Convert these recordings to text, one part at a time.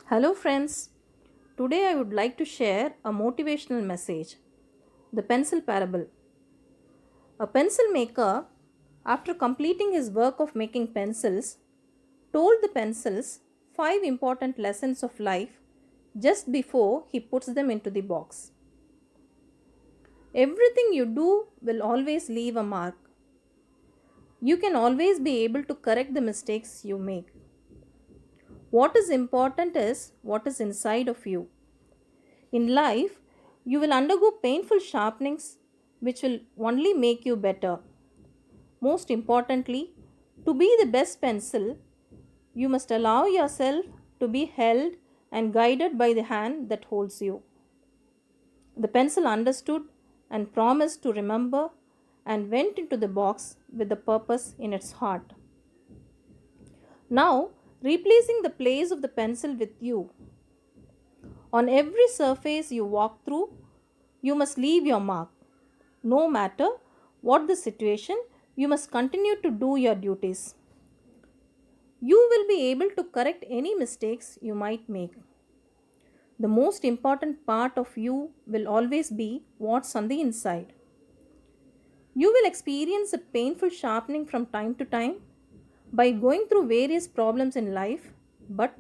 Hello, friends. Today I would like to share a motivational message. The pencil parable. A pencil maker, after completing his work of making pencils, told the pencils five important lessons of life just before he puts them into the box. Everything you do will always leave a mark. You can always be able to correct the mistakes you make. What is important is what is inside of you. In life, you will undergo painful sharpenings which will only make you better. Most importantly, to be the best pencil, you must allow yourself to be held and guided by the hand that holds you. The pencil understood and promised to remember and went into the box with the purpose in its heart. Now, replacing the place of the pencil with you. On every surface you walk through, you must leave your mark. No matter what the situation, you must continue to do your duties. You will be able to correct any mistakes you might make. The most important part of you will always be what's on the inside. You will experience a painful sharpening from time to time by going through various problems in life, but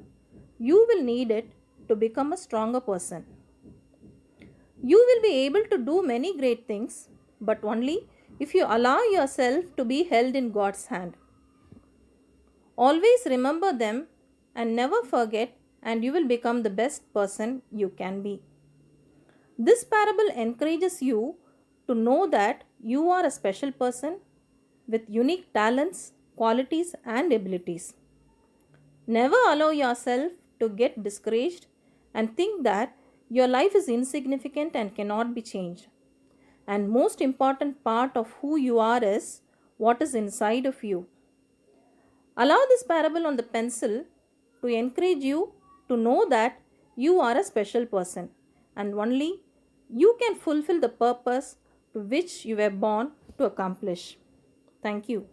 you will need it to become a stronger person. You will be able to do many great things, but only if you allow yourself to be held in God's hand. Always remember them and never forget, and you will become the best person you can be. This parable encourages you to know that you are a special person with unique talents, qualities, and abilities. Never allow yourself to get discouraged and think that your life is insignificant and cannot be changed. And most important part of who you are is what is inside of you. Allow this parable on the pencil to encourage you to know that you are a special person and only you can fulfill the purpose to which you were born to accomplish. Thank you.